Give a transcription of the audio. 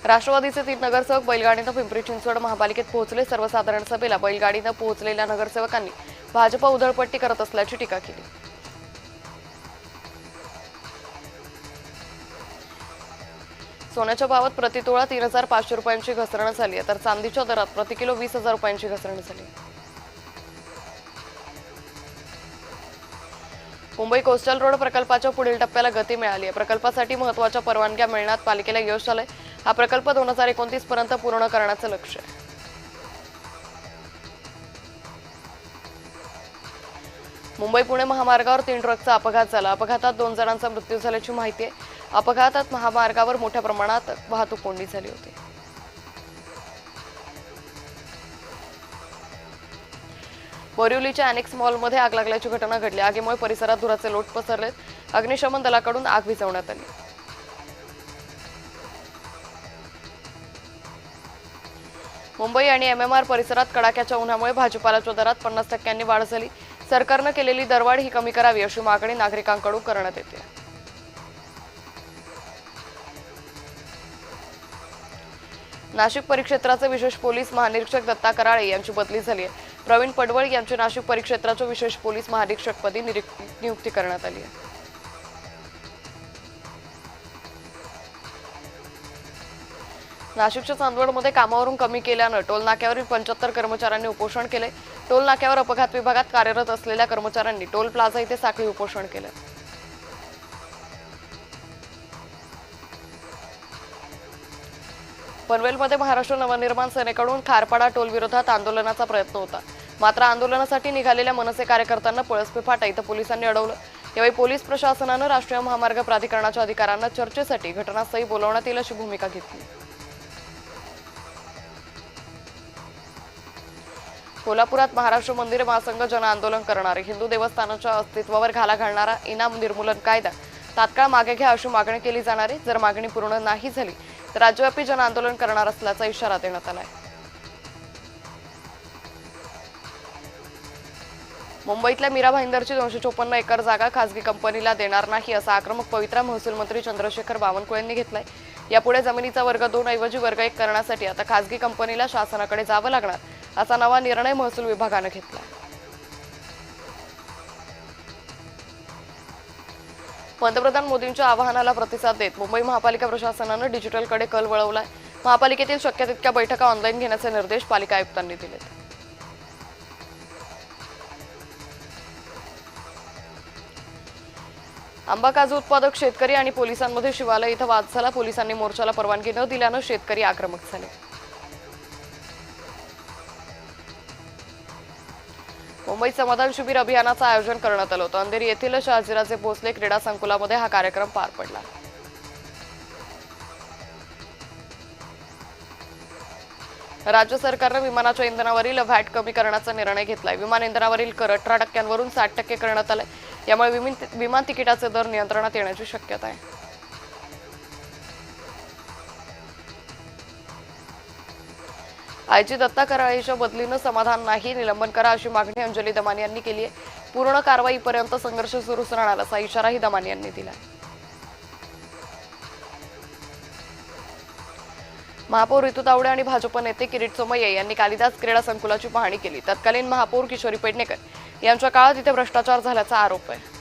राष्ट्रवादीचे 3 नगरसेवक बैलगाडीनं पिंपरी चिंचवड महापालिकेत पोहोचले। सर्वसाधारण सभेला बैलगाडीनं पोहोचलेल्या नगरसेवकांनी भाजप उधळपट्टी करत असल्याची टीका केली। सोन्याच्या भावात प्रतितोळा 3,500 रुपयांची घसरण झाली आहे, तर चांदीच्या दरात प्रति किलो 20,000 रुपयांची घसरण झाली। मुंबई कोस्टल रोड प्रकल्पाच्या पुढील टप्प्याला गती मिळाली आहे। प्रकल्पासाठी महत्त्वाच्या परवानग्या मिळण्यात पालिकेला यश आलंय। हा प्रकल्प 2029 पर्यंत पूर्ण करण्याचं लक्ष्य आहे। मुंबई पुणे महामार्गावर 3 ट्रकचा अपघात झाला। अपघातात 2 जणांचा मृत्यू झाल्याची माहिती आहे। अपघातात महामार्गावर मोठ्या प्रमाणात वाहतूक कोंडी झाली होती। बोरिवलीच्या अनेक्स मॉलमध्ये आग लागल्याची घटना घडली। आगीमुळे परिसरात धुराचे लोट पसरले। अग्निशमन दलाकडून आग विझवण्यात आली। मुंबई आणि एमएमआर परिसरात कडाक्याच्या उन्हामुळे भाजीपाल्याच्या दरात 50% वाढ झाली। सरकारने केलेली दरवाढ ही कमी करावी अशी मागणी नागरिकांकडून करण्यात येते। नाशिक परिक्षेत्राचे विशेष पोलीस महानिरीक्षक दत्ता कराळे यांची बदली झाली आहे। प्रवीण पडवळ यांची नाशिक परिक्षेत्राच्या विशेष पोलीस महानिरीक्षकपदी नियुक्ती करण्यात आली आहे। नाशिकच्या चांदवडमध्ये कामावरून कमी केल्यानं टोल नाक्यावरील 75 कर्मचाऱ्यांनी उपोषण केले। टोल नाक्यावर अपघात विभागात कार्यरत असलेल्या कर्मचाऱ्यांनी टोल प्लाझा येथे साखळी उपोषण केले। पनवेलमध्ये महाराष्ट्र नवनिर्माण सेनेकडून खारपाडा टोल विरोधात आंदोलनाचा प्रयत्न होता, मात्र आंदोलनासाठी निघालेल्या मनसे कार्यकर्त्यांना पळसपे फाटा इथं पोलिसांनी अडवलं। यावेळी पोलीस प्रशासनानं राष्ट्रीय महामार्ग प्राधिकरणाच्या अधिकाऱ्यांना चर्चेसाठी घटनास्थळी बोलावण्यात येईल अशी भूमिका घेतली। कोल्हापुरात महाराष्ट्र मंदिर महासंघ जन आंदोलन करणारे हिंदू देवस्थानाच्या अस्तित्वावर घाला घालणारा इनाम निर्मूलन कायदा तात्काळ मागे घ्या अशी मागणी केली जाणार आहे। जर मागणी पूर्ण नाही झाली तर राज्यव्यापी जन आंदोलन करणार असल्याचा इशारा देण्यात आला आहे। मुंबईतल्या मीरा भाईंदरची 254 एकर जागा खासगी कंपनीला देणार नाही असा आक्रमक पवित्रा महसूल मंत्री चंद्रशेखर बावनकुळे यांनी घेतलाय। यापुढे जमिनीचा वर्ग 2 ऐवजी वर्ग 1 करण्यासाठी आता खासगी कंपनीला शासनाकडे जावं लागणार असा नवा निर्णय महसूल विभागाने घेतला। पंतप्रधान मोदींच्या आवाहनाला प्रतिसाद देत मुंबई महापालिका प्रशासनाने डिजिटलकडे कल वळवलाय। महापालिकेतील शक्य तितक्या बैठका ऑनलाईन घेण्याचे निर्देश पालिका आयुक्तांनी दिलेत। आंबा काजू उत्पादक शेतकरी आणि पोलिसांमध्ये शिवालय इथं वाद झाला। पोलिसांनी मोर्चाला परवानगी न दिल्यानं शेतकरी आक्रमक झाले। मुंबईत समाधान शिबिर अभियानाचं आयोजन करण्यात आलं होतं। अंधेरी येथील शहाजीराजे भोसले क्रीडा संकुलामध्ये हा कार्यक्रम पार पडला। राज्य सरकारने विमानाच्या इंधनावरील व्हॅट कमी करण्याचा निर्णय घेतलाय। विमान इंधनावरील कर 18% 60% करण्यात आलाय। यामुळे विमान तिकिटाचे दर नियंत्रणात येण्याची शक्यता आहे। आयजी दत्ता कराळेच्या बदलीनं समाधान नाही, निलंबन करा अशी मागणी अंजली दमानी यांनी केली आहे। पूर्ण कारवाईपर्यंत संघर्ष सुरूच राहणार असा इशाराही दमानी यांनी दिला। महापौर ऋतू तावडे आणि भाजप नेते किरीट सोमय्या यांनी कालिदास क्रीडा संकुलाची पाहणी केली। तत्कालीन महापौर किशोरी पेडणेकर यांच्या काळात इथे भ्रष्टाचार झाल्याचा आरोप आहे।